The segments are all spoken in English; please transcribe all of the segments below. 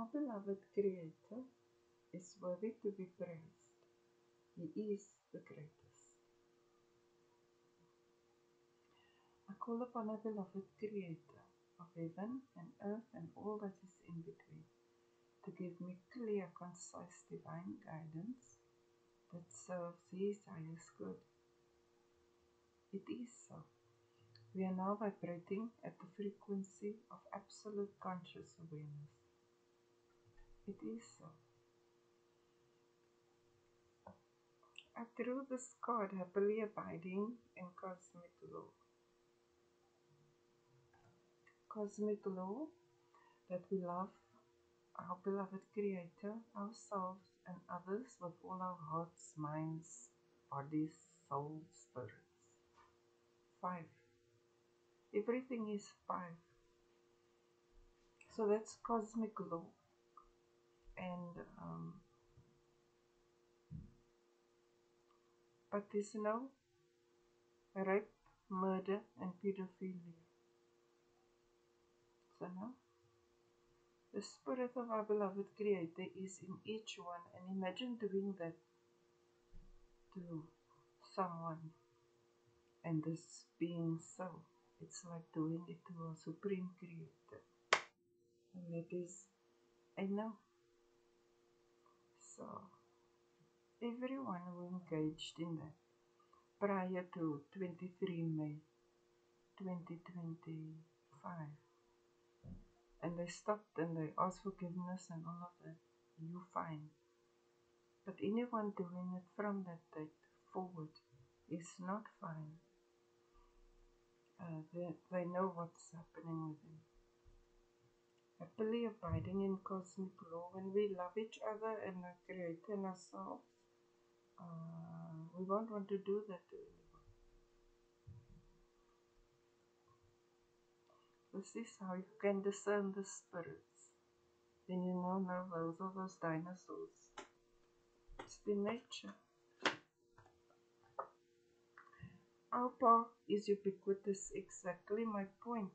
Our beloved Creator is worthy to be praised. He is the greatest. I call upon our beloved Creator of heaven and earth and all that is in between to give me clear, concise, divine guidance that serves His highest good. It is so. We are now vibrating at the frequency of absolute conscious awareness. It is so. I drew this card, happily abiding in cosmic law. Cosmic law that we love our beloved Creator, ourselves, and others with all our hearts, minds, bodies, souls, spirits. 5. Everything is 5. So that's cosmic law. And but there's no rape, murder, and pedophilia. So now, the spirit of our beloved Creator is in each one, and imagine doing that to someone, and this being so. It's like doing it to our Supreme Creator, and it is, I know. So, everyone who engaged in that prior to 23 May 2025, and they stopped and they asked forgiveness and all of that, you fine. But anyone doing it from that date forward is not fine. They know what's happening with them. Happily abiding in cosmic law, when we love each other and our Creator and ourselves, we won't want to do that to anyone. This is how you can discern the spirits. Then you know those are those dinosaurs. It's the nature. Our path is ubiquitous, exactly my point.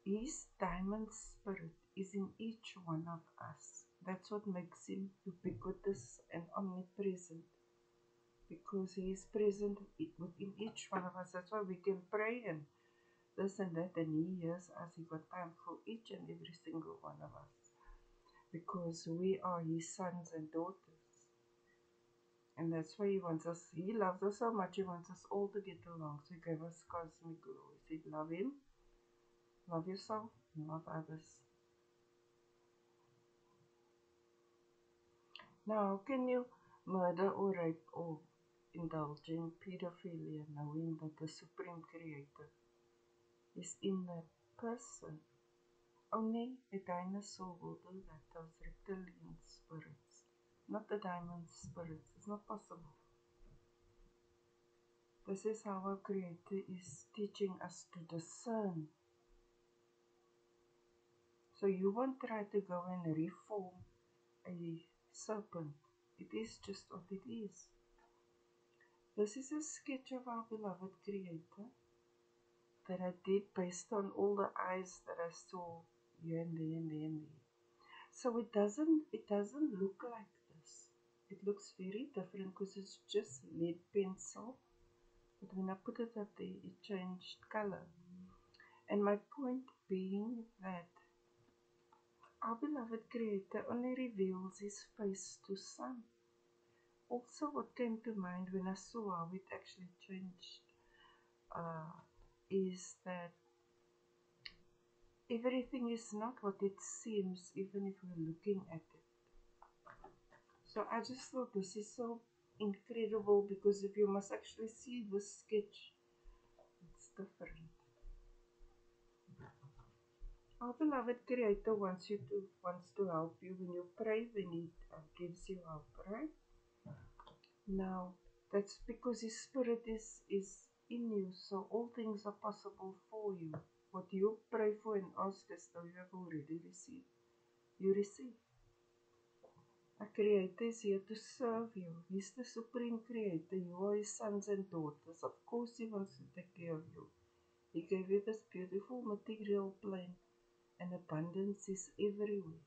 His diamond spirit is in each one of us. That's what makes him ubiquitous and omnipresent. Because he is present within each one of us. That's why we can pray and this and that, and he hears us. He got time for each and every single one of us. Because we are his sons and daughters. And that's why he wants us, he loves us so much, he wants us all to get along. So he gave us cosmic law. He said, love him, love yourself, and love others. Now, can you murder or rape or indulge in pedophilia knowing that the Supreme Creator is in that person? Only a dinosaur will do that, those reptilian spirits. Not the diamond spirits. It's not possible. This is how our Creator is teaching us to discern. So you won't try to go and reform a serpent. It is just what it is. This is a sketch of our beloved Creator that I did based on all the eyes that I saw here and there and there and there. So it doesn't look like this. It looks very different because it's just lead pencil. But when I put it up there, it changed color. And my point being that our beloved Creator only reveals His face to some. Also, what came to mind when I saw how it actually changed is that everything is not what it seems, even if we're looking at it. So I just thought this is so incredible, because if you must actually see this sketch, it's different. Our beloved Creator wants to help you. When you pray, then He gives you help, right? Now, that's because His Spirit is in you, so all things are possible for you. What you pray for and ask as though you have already received, you receive. Our Creator is here to serve you. He's the Supreme Creator. You are His sons and daughters. Of course He wants to take care of you. He gave you this beautiful material plane and abundance is everywhere.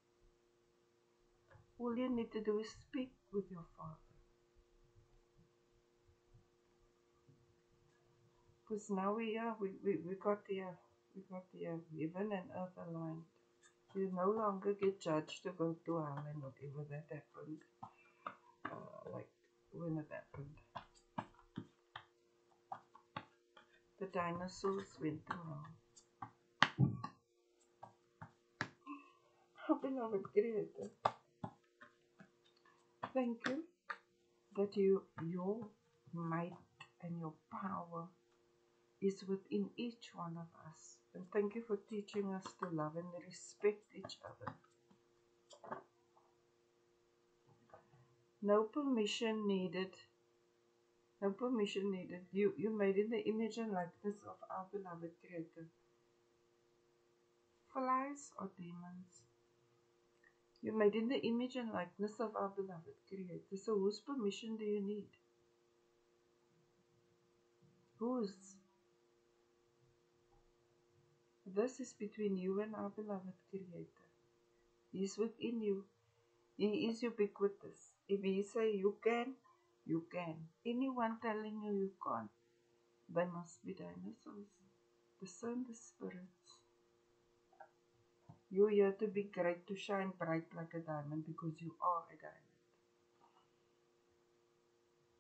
All you need to do is speak with your Father. Because now we got the heaven and earth aligned. You no longer get judged to go to hell and whatever that happened. Like when it happened. The dinosaurs went around. Oh, beloved Creator, thank you that your might and your power is within each one of us. And thank you for teaching us to love and respect each other. No permission needed. No permission needed. You made in the image and likeness of our beloved Creator. Flies or demons. You made in the image and likeness of our beloved Creator. So whose permission do you need? Whose? This is between you and our beloved Creator. He is within you. He is ubiquitous. If He say you can, you can. Anyone telling you you can't, they must be dinosaurs. Discern the spirits. You're here to be great, to shine bright like a diamond because you are a diamond.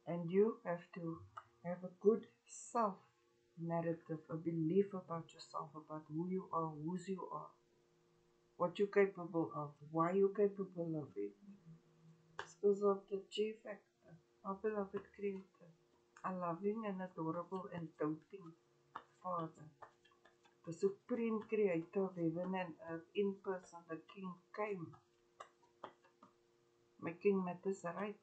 And you have to have a good self-narrative, a belief about yourself, about who you are, whose you are, what you're capable of, why you're capable of it. It's because of the G factor, our beloved Creator, a loving and adorable and doting Father, the supreme Creator of heaven and earth, in person, the King came, making matters right.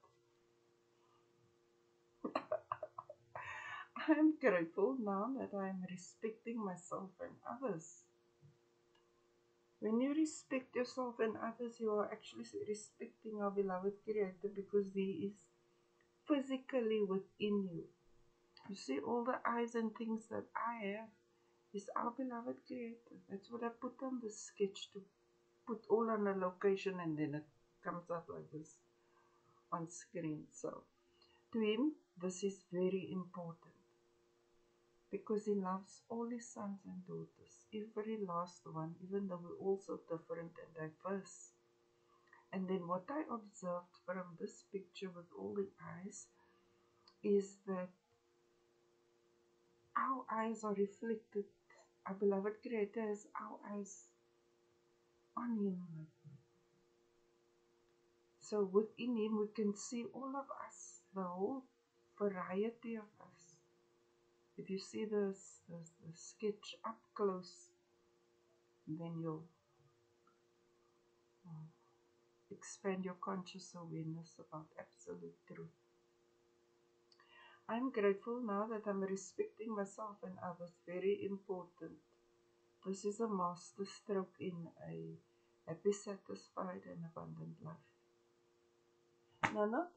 I am grateful now that I am respecting myself and others. When you respect yourself and others, you are actually respecting our beloved Creator because He is physically within you. You see, all the eyes and things that I have is our beloved Creator. That's what I put on the sketch, to put all on a location, and then it comes out like this on screen. So, to Him, this is very important because He loves all His sons and daughters, every last one, even though we're all so different and diverse. And then what I observed from this picture with all the eyes is that our eyes are reflected. Our beloved Creator has our eyes on Him. So within Him we can see all of us, the whole variety of us. If you see the sketch up close, then you'll expand your conscious awareness about absolute truth. I'm grateful now that I'm respecting myself and others. Very important. This is a master stroke in a happy, satisfied, and abundant life. No.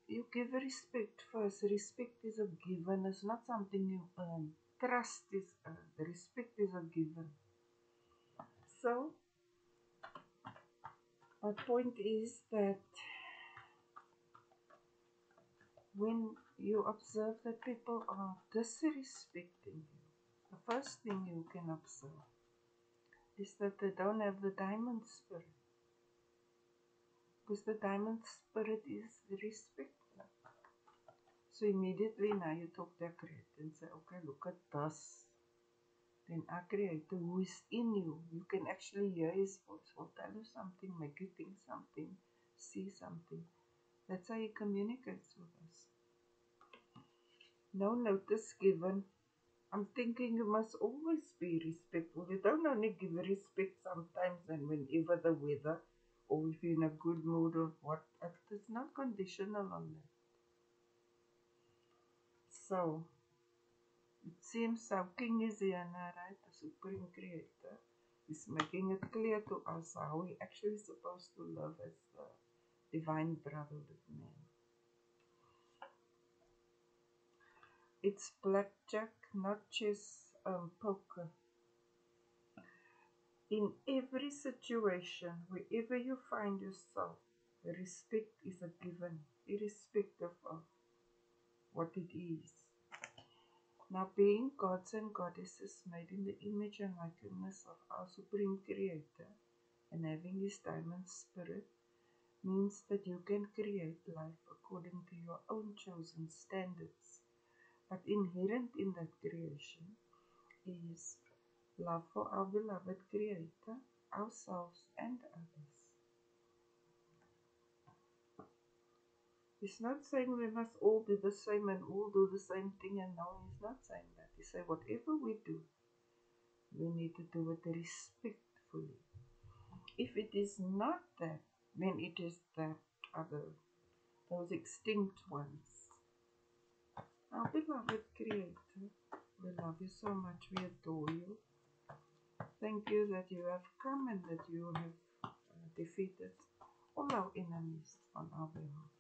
You give respect first. Respect is a given. It's not something you earn. Trust is earned. Respect is a given. So, my point is that when you observe that people are disrespecting you, the first thing you can observe is that they don't have the diamond spirit. Because the diamond spirit is respect. So immediately now you talk to your Creator and say, okay, look at this. Then our Creator who is in you, you can actually hear His voice, will tell you something, make you think something, see something. That's how He communicates with us. No notice given. I'm thinking you must always be respectful. You don't only give respect sometimes and whenever the weather, or if you're in a good mood or what. It's not conditional on that. So, it seems our King is here now, right? The Supreme Creator is making it clear to us how we actually supposed to live as the divine brotherhood of man. It's blackjack, not chess, poker. In every situation, wherever you find yourself, respect is a given, irrespective of what it is. Now, being gods and goddesses made in the image and likeness of our Supreme Creator and having His diamond spirit means that you can create life according to your own chosen standards. But inherent in that creation is love for our beloved Creator, ourselves, and others. He's not saying we must all be the same and all do the same thing, and no, he's not saying that. He said whatever we do, we need to do it respectfully. If it is not that, then it is that other, those extinct ones. Our beloved Creator, we love you so much, we adore you. Thank you that you have come and that you have defeated all our enemies on our behalf.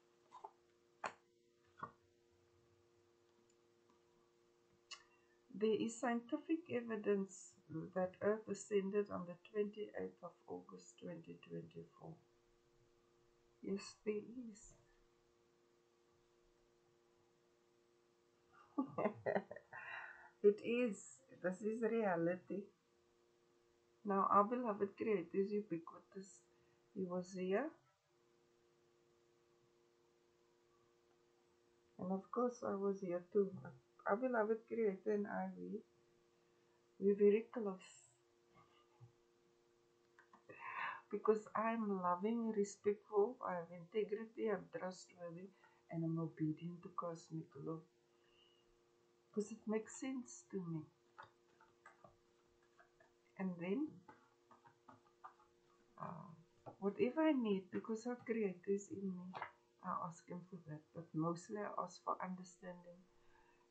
There is scientific evidence that Earth ascended on the 28th of August 2024. Yes, there is. It is. This is reality. Now, our beloved Creator is ubiquitous. He was here. And of course, I was here too. Our beloved Creator and I, we're very close. Because I'm loving, respectful, I have integrity, I'm trustworthy, and I'm obedient to cosmic law. Because it makes sense to me. And then, whatever I need, because our Creator is in me, I ask Him for that. But mostly I ask for understanding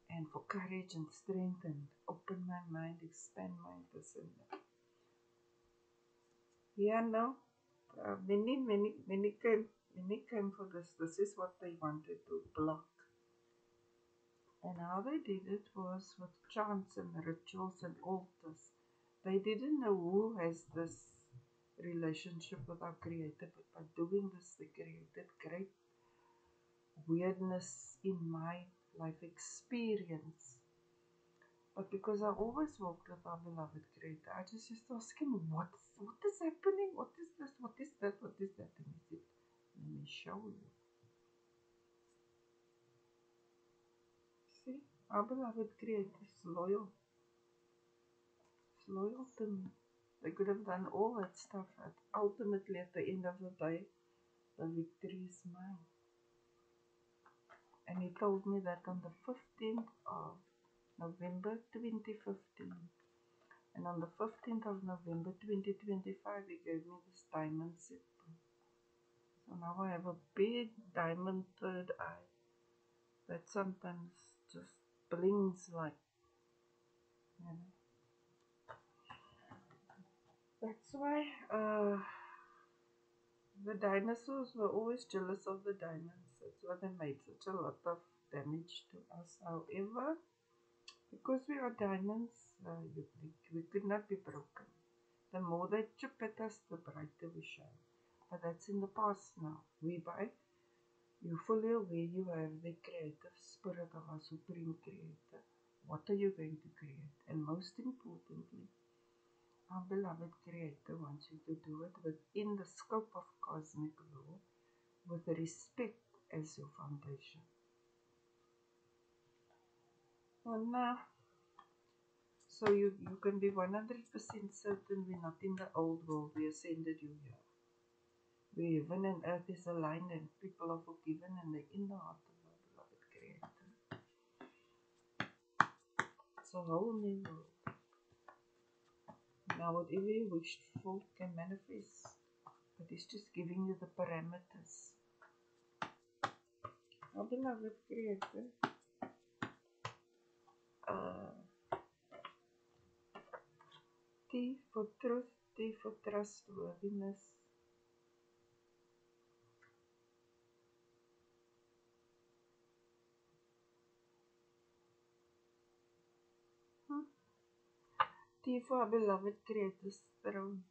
and for courage and strength and open my mind, expand my understanding. Yeah, no. Many came for this. This is what they wanted to block. And how they did it was with chants and rituals and altars. They didn't know who has this relationship with our Creator, but by doing this, they created great weirdness in my life experience. But because I always walked with our beloved Creator, I just used to ask Him, what is happening? What is this? What is that? What is that? And He said, let me show you. See, our beloved Creator is loyal. It's loyal to me. They could have done all that stuff, and ultimately at the end of the day, the victory is mine. And He told me that on the 15th of November 2015. And on the 15th of November 2025, He gave me this diamond set. So now I have a big diamond third eye that sometimes just blinks like, you know. That's why the dinosaurs were always jealous of the diamonds. That's why they made such a lot of damage to us. However, because we are diamonds, we could not be broken. The more they chip at us, the brighter we shine. But that's in the past now. Whereby you're fully aware you have the creative spirit of our Supreme Creator. What are you going to create? And most importantly, our beloved Creator wants you to do it within the scope of cosmic law, with respect as your foundation. And now, so you can be 100% certain we're not in the old world. We ascended you here. Where heaven and earth is aligned and people are forgiven and they're in the heart of our beloved Creator. It's a whole new world. Now whatever you wished for can manifest. But He's just giving you the parameters. Our beloved Creator, T for truth, T for trustworthiness. tea for our beloved Creator's throne.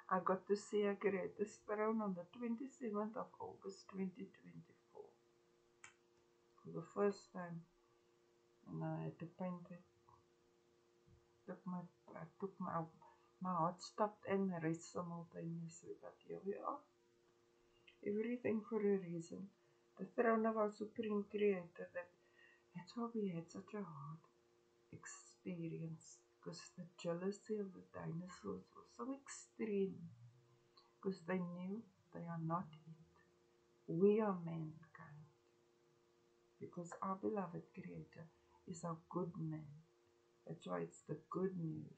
I got to see our Creator's throne on the 27th of August 2024 for the first time, and I had to paint it. My heart stopped and raced simultaneously, but here we are. Everything for a reason. The throne of our Supreme Creator. That's why we had such a hard experience, because the jealousy of the dinosaurs was so extreme, because they knew they are not it. We are mankind, because our beloved Creator is our good man. That's why it's the good news.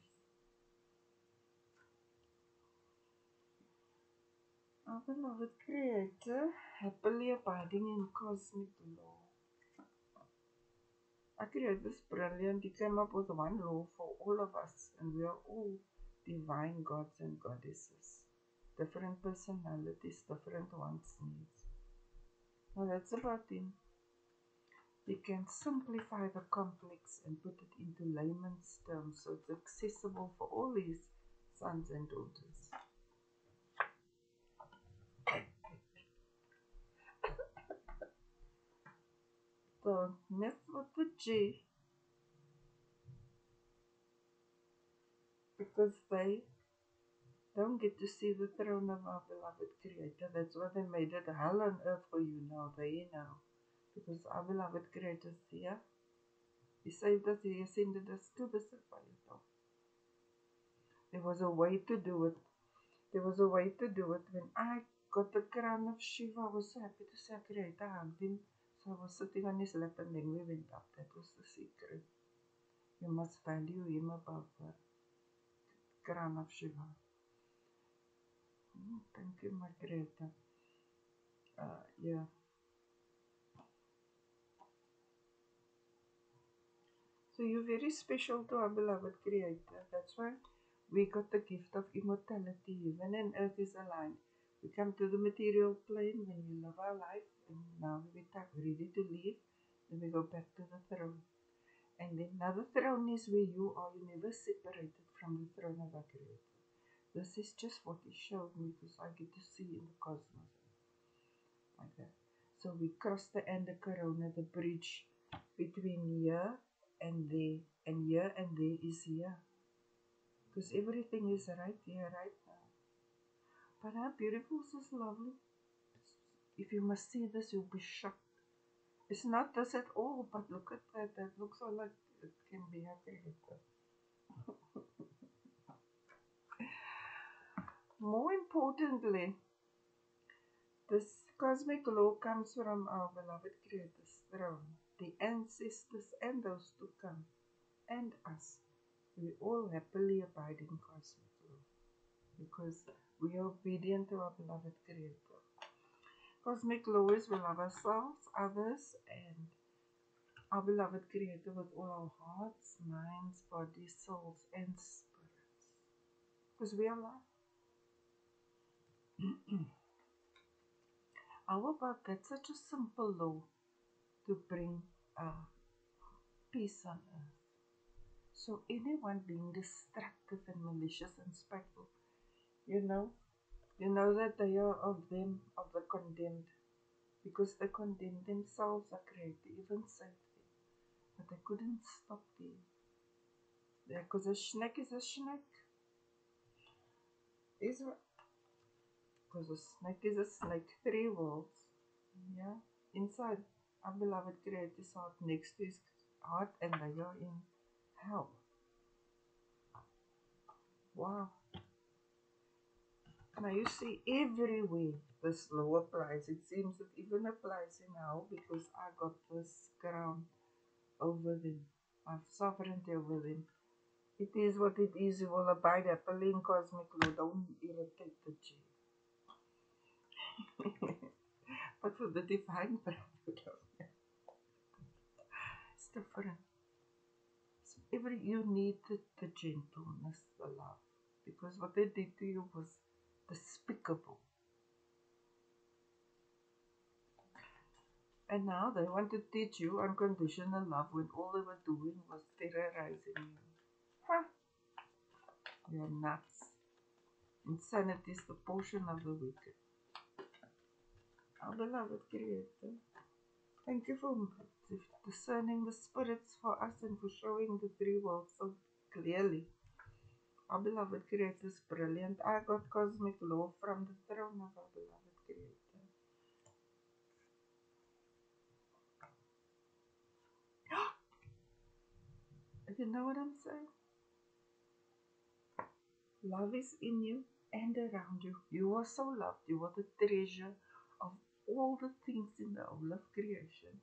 Our beloved Creator, happily abiding in cosmic law. Our Creator is brilliant. He came up with one law for all of us, and we are all divine gods and goddesses. Different personalities, different wants, needs. Well, that's about Him. He can simplify the complex and put it into layman's terms so it's accessible for all His sons and daughters. The myth with the G, because they don't get to see the throne of our beloved Creator. That's why they made it hell on earth for you now. There you know. Because our beloved Creator is here. He saved us. He ascended us to the sapphire top. There was a way to do it. There was a way to do it. When I got the crown of Shiva, I was so happy to see our Creator. I hugged him. So I was sitting on his lap and then we went up. That was the secret. You must value him above the crown of Shiva. Thank you, my Creator. Yeah. So you're very special to our beloved Creator. That's why we got the gift of immortality. Heaven and earth is aligned. We come to the material plane when we live our life, and now we're ready to leave. Then we go back to the throne. And then another throne is where you are. You're never separated from the throne of our Creator. This is just what He showed me, because I get to see in the cosmos like that. So we cross the Corona, the bridge between here and there, and here and there is here. Because everything is right here, right now. But how beautiful, is this lovely? If you must see this, you'll be shocked. It's not this at all, but look at that. That looks all like it can be happy with it. More importantly, this cosmic law comes from our beloved Creator's throne, the ancestors and those to come, and us. We all happily abide in cosmic law because we are obedient to our beloved Creator. Cosmic law is we love ourselves, others, and our beloved Creator with all our hearts, minds, bodies, souls, and spirits. Because we are love. How about that? Such a simple law to bring peace on earth. So anyone being destructive and malicious and spiteful, you know that they are of them, of the condemned, because they condemned themselves, our Creator, even saved them. But they couldn't stop them. Because a snake is a snake. Because a snake is a snake. 3 worlds. Yeah. Inside our beloved Creator's heart, next to His heart, and they are in hell. Wow. Now you see everywhere this law applies. It seems it even applies in hell because I got this crown over them. I have sovereignty over them. It is what it is. You will abide happily in cosmic law. Don't irritate the G. But for the divine brotherhood, it's different. So you need the gentleness, the love. Because what they did to you was despicable. And now they want to teach you unconditional love when all they were doing was terrorizing you. Huh? You're nuts. Insanity is the portion of the wicked. Our beloved Creator, thank you for discerning the spirits for us and for showing the three worlds so clearly. Our beloved Creator is brilliant. I got cosmic law from the throne of our beloved Creator. You know what I'm saying? Love is in you and around you. You are so loved. You are the treasure of all the things in the whole of creation.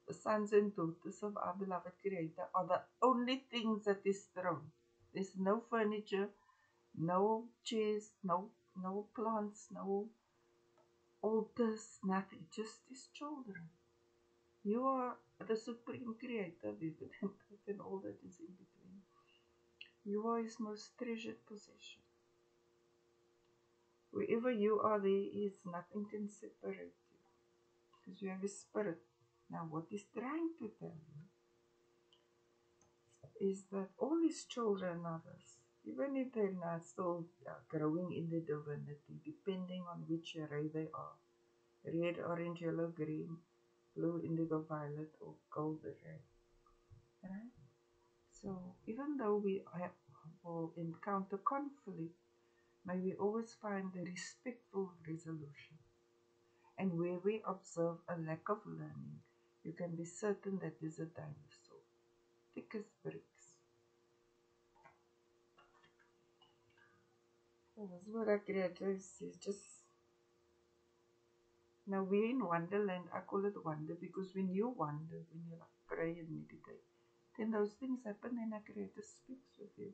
The sons and daughters of our beloved Creator are the only things that is thrown. There's no furniture, no chairs, no plants, no altars, nothing. Just His children. You are the supreme creator, and all that is in between. You are His most treasured possession. Wherever you are, there is nothing can separate you. Because you have a spirit. Now, what He's trying to tell you is that all His children are us. Even if they're not still growing in the divinity, depending on which ray they are. Red, orange, yellow, green, blue, indigo, violet, or gold ray. Right? So, even though we will encounter conflict, may we always find a respectful resolution. And where we observe a lack of learning, you can be certain that there's a dinosaur, thick as bricks. So that's what our Creator is just. Now we're in Wonderland. I call it wonder because when you wonder, when you pray and meditate, then those things happen and our Creator speaks with you.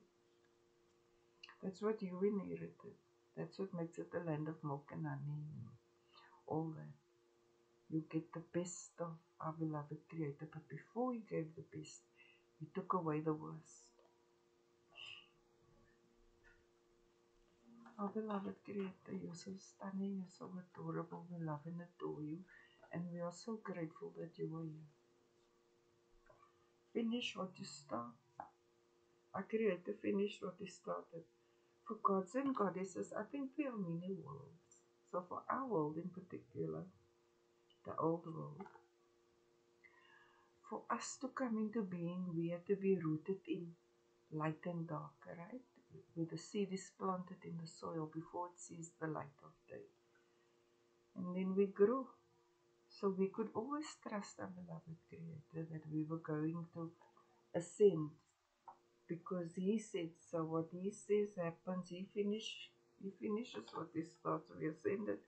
That's what you inherited. That's what makes it the land of milk and honey and all that. You get the best of our beloved Creator, but before He gave the best, He took away the worst. Our beloved Creator, you're so stunning, you're so adorable, we love and adore you, and we are so grateful that you are here. Finish what you start. Our Creator finished what He started. For gods and goddesses, I think we are many worlds. So for our world in particular, the old world, for us to come into being, we have to be rooted in light and dark, right? Where the seed is planted in the soil before it sees the light of day. And then we grow. So we could always trust our beloved Creator that we were going to ascend because He said so. What He says happens. He finishes what He starts. We ascended.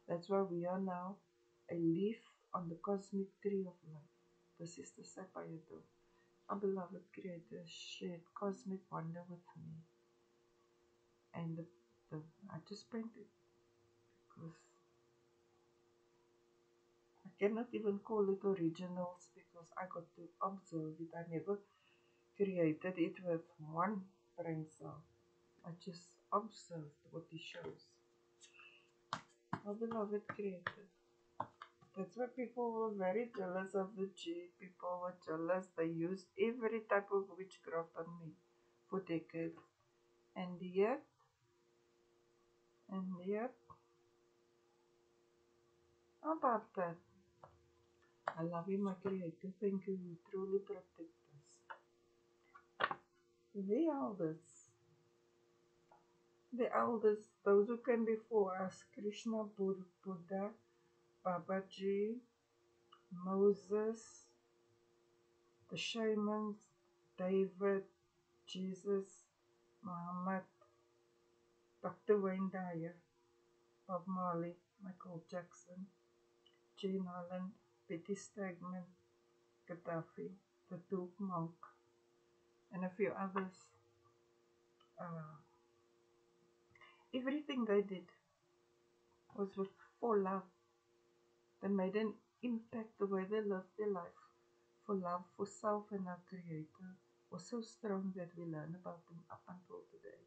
That's why we are now a leaf on the cosmic tree of life. This is the sapphire dome. Our beloved Creator shared cosmic wonder with me. And I just painted because I cannot even call it originals because I got to observe it. I never created it with one brain cell. I just observed what He shows. Our beloved Creator. That's why people were very jealous of the G. People were jealous. They used every type of witchcraft on me for decades. And yet, how about that? I love you, my Creator. Thank you. You truly protect us. The elders, those who came before us, Krishna, Buddha, Babaji, Moses, the shamans, David, Jesus, Muhammad, Dr. Wayne Dyer, Bob Marley, Michael Jackson, Jane Holland, Betty Stegman, Gaddafi, the Duke Monk, and a few others. Everything they did was for love. They made an impact the way they lived their life. For love, for self and our Creator was so strong that we learn about them up until today.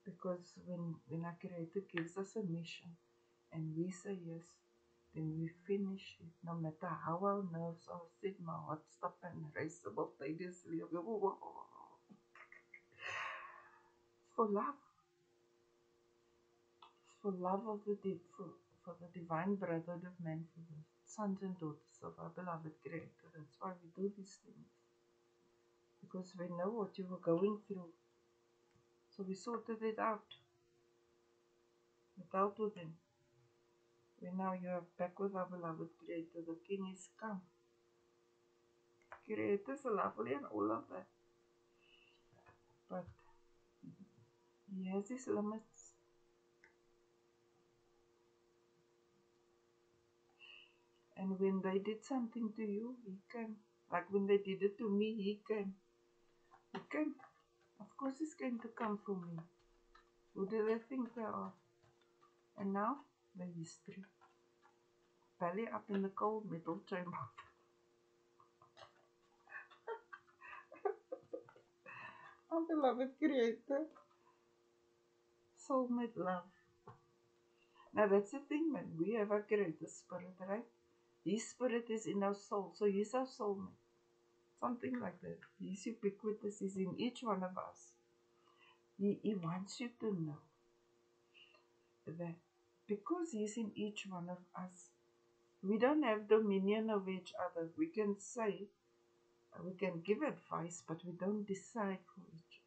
Because when our Creator gives us a mission and we say yes, then we finish it. No matter how our nerves are set, my heart stop and race simultaneously. For love. For love of the deep, for the divine brotherhood of man, for the sons and daughters of our beloved Creator. That's why we do these things. Because we know what you were going through. So we sorted it out. We dealt with him. We now you are back with our beloved Creator. The King is come. Creator is lovely and all of that. But he has his limits. And when they did something to you, he came. Like when they did it to me, he came. He came. Of course he's going to come for me. Who do they think they are? And now, the history. Belly up in the cold metal chamber. Our beloved Creator. Soulmate love. Now that's the thing, man. We have our Creator spirit, right? His spirit is in our soul. So he's our soulmate. Something like that. He's ubiquitous. He's in each one of us. He wants you to know that because he's in each one of us, we don't have dominion over each other. We can say, we can give advice, but we don't decide for each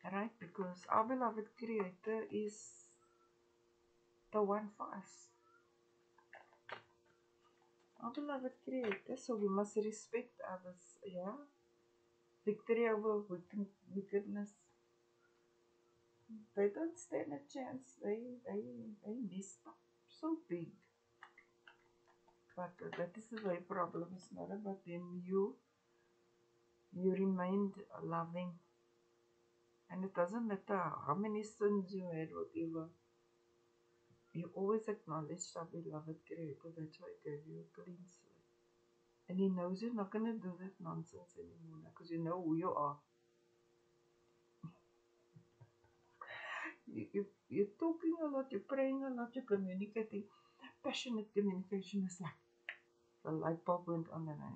other. Right? Because our beloved Creator is the one for us. Our beloved Creator, so we must respect others. Yeah? Victory over wickedness. They don't stand a chance. They messed up so big. But that is the way problem is not about them. You remained loving. And it doesn't matter how many sins you had, whatever. You always acknowledge our beloved Creator. That's why I gave you a clean slate. And he knows you're not going to do that nonsense anymore because you know who you are. You're talking a lot, you're praying a lot, you're communicating. Passionate communication is like the light bulb went on and I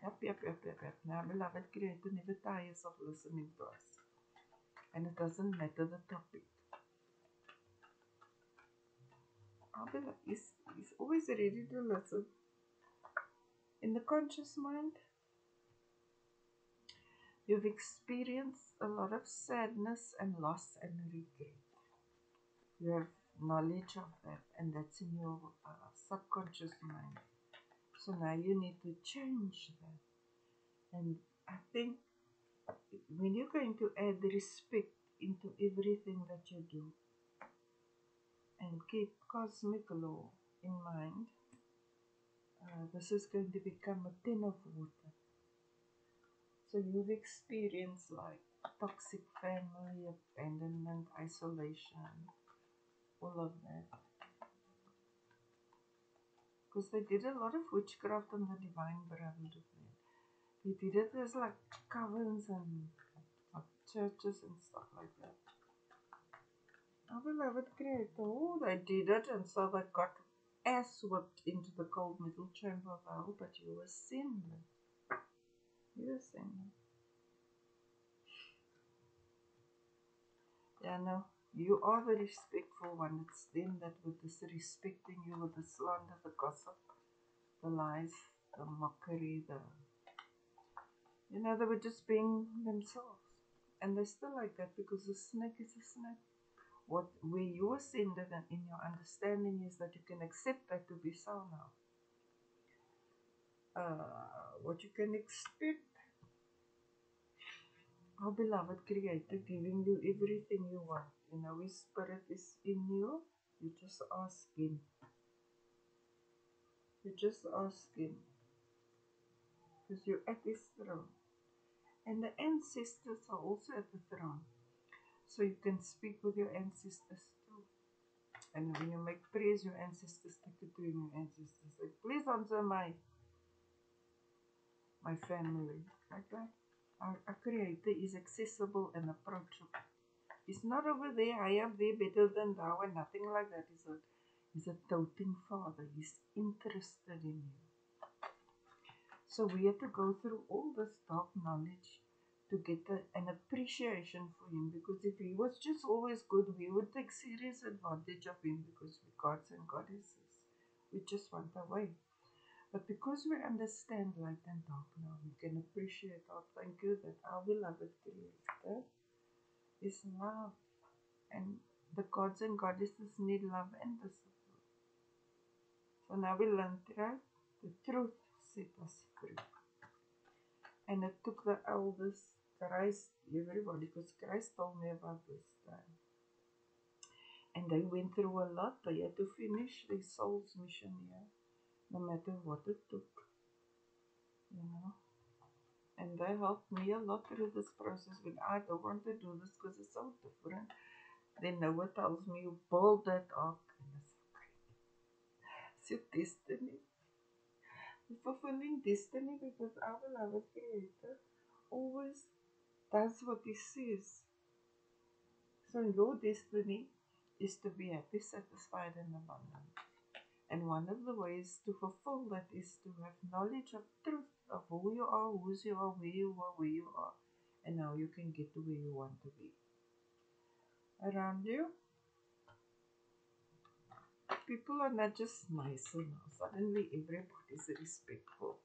Yep. Now, beloved Creator never tires of listening to us. And it doesn't matter the topic. He's always ready to listen. In the conscious mind, you've experienced a lot of sadness and loss and regret. You have knowledge of that, and that's in your subconscious mind. So now you need to change that. And I think when you're going to add respect into everything that you do and keep cosmic law in mind, this is going to become a tin of water. So you've experienced like toxic family, abandonment, isolation, all of that. Because they did a lot of witchcraft on the divine brotherhood of man. They did it as like covens and like churches and stuff like that. Our beloved Creator, oh, they did it, and so they got ass whipped into the cold metal chamber of hell, but you were sinless. You were sinless. Yeah, no, you are the respectful one. It's them that were disrespecting you with the slander, the gossip, the lies, the mockery, they were just being themselves. And they're still like that because a snake is a snake. Where you ascended and in your understanding is that you can accept that to be so now. What you can expect, our beloved Creator giving you everything you want. His spirit is in you. You just ask Him. You just ask Him. Because you're at His throne. And the ancestors are also at the throne. So you can speak with your ancestors too. And when you make prayers, your ancestors take it to your ancestors. Like, please answer my family. Like that. Our Creator is accessible and approachable. He's not over there, high up there, better than thou, and nothing like that. He's a doting father. He's interested in you. So we have to go through all this dark knowledge to get an appreciation for him, because if he was just always good, we would take serious advantage of him because we're gods and goddesses. We just want our way. But because we understand light and dark now, we can appreciate, oh, thank you that our beloved Creator is love. And the gods and goddesses need love and discipline. So now we learned, right? The truth set us free. And it took the elders, Christ, everybody, because Christ told me about this time. And they went through a lot. They had to finish their soul's mission here, no matter what it took, you know. And they helped me a lot through this process. When I don't want to do this because it's so different, then Noah tells me, you build that ark. And it's okay. It's your destiny. Fulfilling destiny, because our beloved Creator always does what He says. So your destiny is to be happy, satisfied, and abundant. And one of the ways to fulfill that is to have knowledge of truth of who you are, whose you are, where you are, and how you can get to where you want to be. Around you, people are not just nicer now. Suddenly everybody's respectful.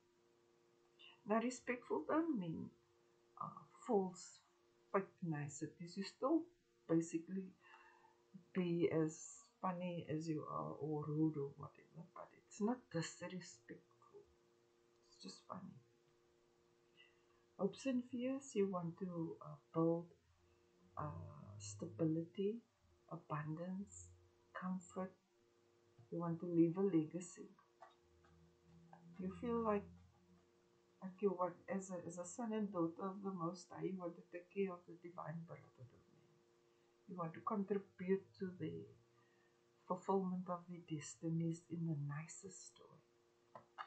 Now respectful don't mean false, fake niceties. You still basically be as funny as you are, or rude or whatever, but it's not disrespectful. It's just funny. Hopes and fears, you want to build stability, abundance, comfort. You want to leave a legacy. You feel like you want, as a son and daughter of the Most High, you want to take care of the divine brotherhood of man. You want to contribute to the fulfillment of their destinies in the nicest way,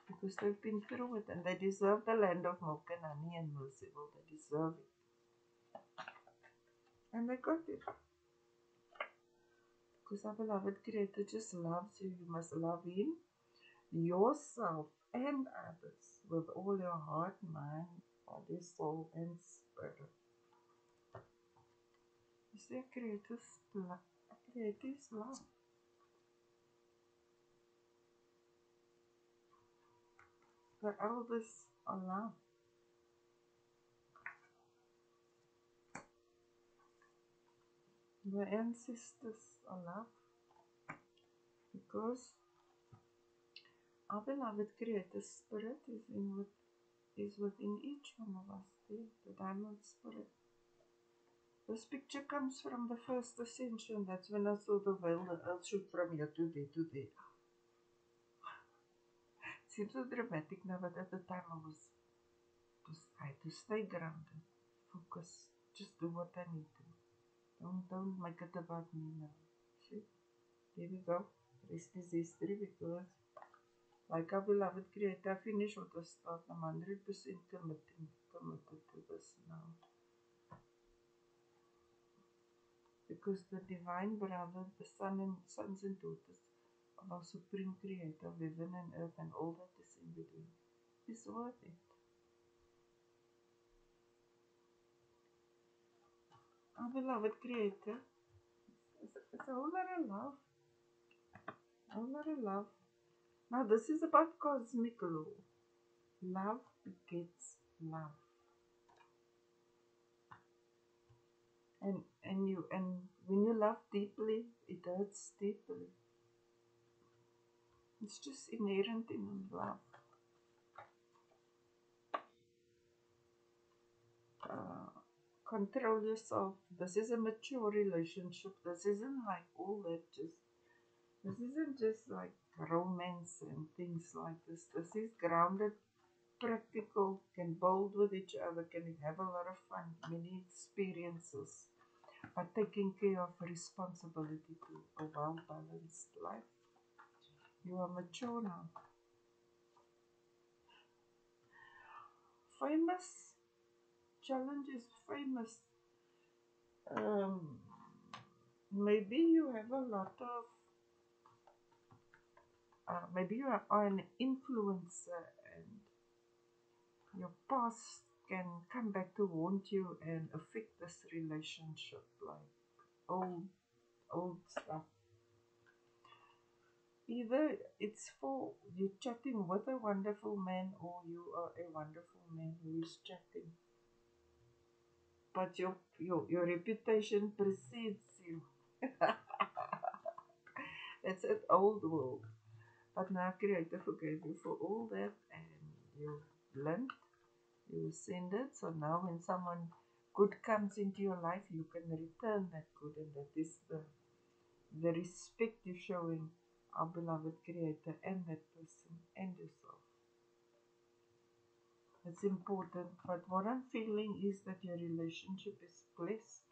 because they've been through it and they deserve the land of milk and honey and merciful. They deserve it. And they got it. Because our beloved Creator just loves you. You must love Him, yourself, and others with all your heart, mind, body, soul, and spirit. You see, Creator's love. Creator's love. The elders are love. The ancestors are love. Because our beloved Creator's Spirit is within each one of us, the diamond spirit. This picture comes from the first ascension. That's when I saw the veil, the earth shoot from here to there to there. It seems so dramatic now, but at the time I had to stay grounded, focus, just do what I need to. Don't make it about me now. See, here we go. Rest is history, because like our beloved Creator, I finished what I started. I'm 100% committed to this now. Because the divine brother, the sons and daughters of our supreme Creator of heaven and earth and all that is in between, is worth it. Our beloved Creator is a whole lot of love. A whole lot of love. Now this is about cosmic law. Love begets love. And when you love deeply, it hurts deeply. It's just inherent in love. Control yourself. This is a mature relationship. This isn't like all that this isn't just like romance and things like this. This is grounded, practical, can build with each other, can have a lot of fun, many experiences, but taking care of responsibility to a well-balanced life. You are mature now. Famous challenges, famous Maybe you have a lot of, maybe you are an influencer and your past can come back to haunt you and affect this relationship, like old stuff. Either it's for you chatting with a wonderful man or you are a wonderful man who is chatting. But your reputation precedes you. It's an old world. But now Creator forgave you for all that and you learned, you sinned it. So now when someone good comes into your life, you can return that good, and that is the respect you're showing our beloved Creator and that person and yourself. It's important. But what I'm feeling is that your relationship is blessed.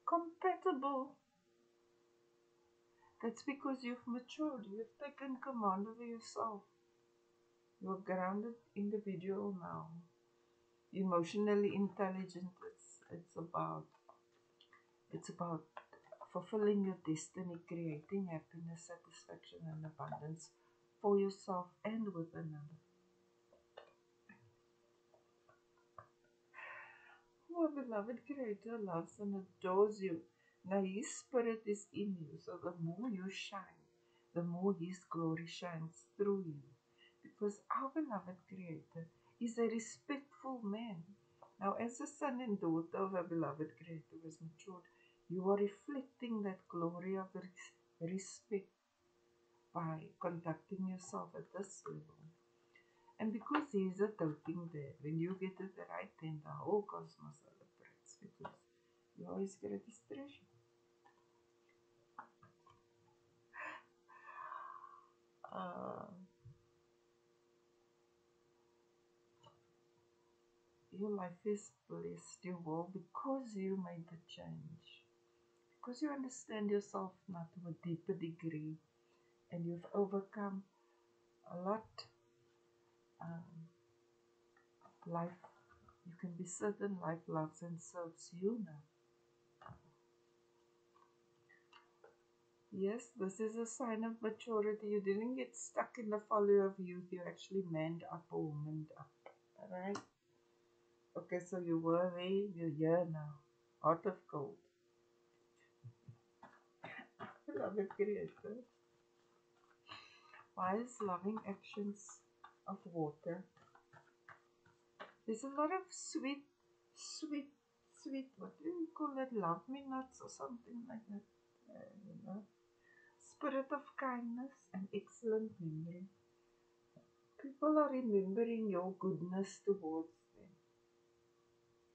Compatible. That's because you've matured. You've taken command over yourself. You're a grounded individual now. Emotionally intelligent. It's about fulfilling your destiny, creating happiness, satisfaction, and abundance for yourself and with another. Our beloved Creator loves and adores you. Now His Spirit is in you, so the more you shine, the more His glory shines through you. Because our beloved Creator is a respectful man. Now, as a son and daughter of our beloved Creator who has matured, you are reflecting that glory of respect by conducting yourself at this level. And because He is a doting dad, when you get it right, then the whole cosmos celebrates because you are His greatest treasure. Uh, your life is blessed, you will, because you made the change. Because you understand yourself now to a deeper degree and you've overcome a lot. Um, life, you can be certain life loves and serves you now. Yes, this is a sign of maturity. You didn't get stuck in the folly of youth. You actually manned up or womaned up. Alright? Okay, so you were there, you're here now. Heart of gold. Beloved Creator. Why is loving actions of water? There's a lot of sweet, what do you call it? Love me nuts or something like that. You know. Spirit of kindness and excellent memory. People are remembering your goodness towards them.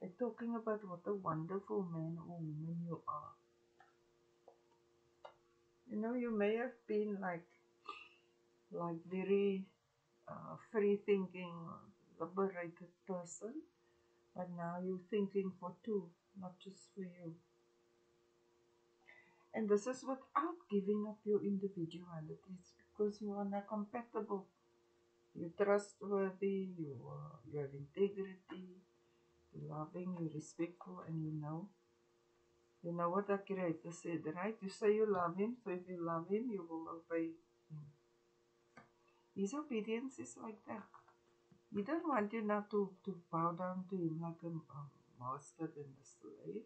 They're talking about what a wonderful man or woman you are. You know, you may have been like very free thinking, liberated person, but now you're thinking for two, not just for you. And this is without giving up your individuality. It's because you are not compatible. You're trustworthy, you have integrity, you're loving, you're respectful, and you know what the Creator said, right? You say you love Him, so if you love Him, you will obey Him. His obedience is like that. He don't want you now to bow down to Him like a master and a slave.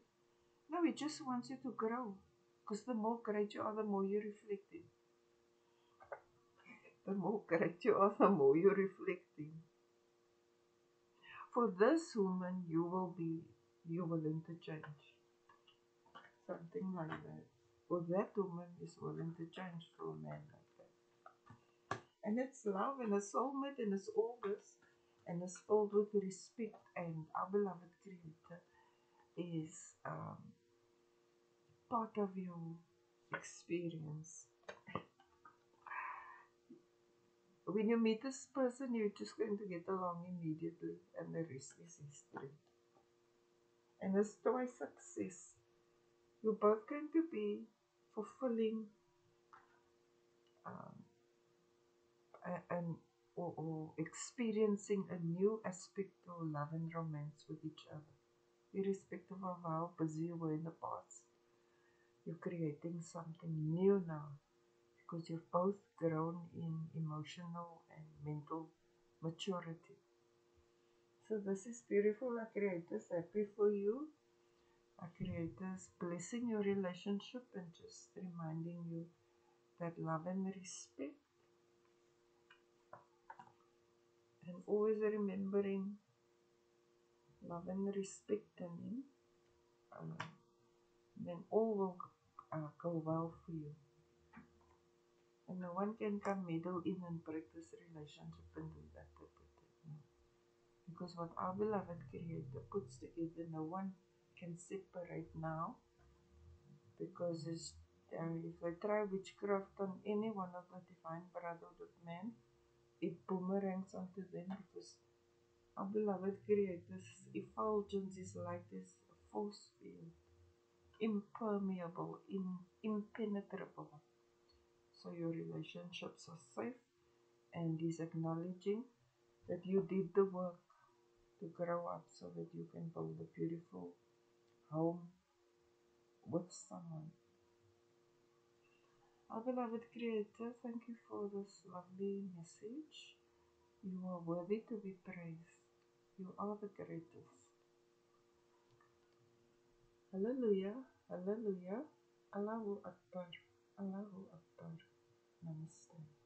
No, He just wants you to grow. Because the more great you are, the more you reflect Him. The more great you are, the more you reflect Him. For this woman, you willing to change. Something like that. For that woman is willing to change for a man like that. And it's love and it's soulmate and it's all this. And it's filled with respect. And our beloved Creator is part of your experience. When you meet this person, you're just going to get along immediately, and the rest is history. And it's twice success. You're both going to be fulfilling and or experiencing a new aspect of love and romance with each other, irrespective of how busy you were in the past. You're creating something new now because you've both grown in emotional and mental maturity. So this is beautiful. Our Creator's happy for you. Our Creator's blessing your relationship and just reminding you that love and respect, and always remembering love and respect them, uh, then all will go well for you. And no one can come meddle in and break this relationship and do that. No. Because what our beloved Creator puts together, no one can separate now. Because if they try witchcraft on any one of the divine brotherhood of man, it boomerangs onto them because our beloved Creator's effulgence is like this force field, impermeable, impenetrable. So your relationships are safe, and He's acknowledging that you did the work to grow up so that you can build a beautiful home with someone. Our beloved Creator, thank you for this lovely message. You are worthy to be praised. You are the greatest. Hallelujah, Hallelujah, Allahu Akbar, Allahu Akbar. Namaste.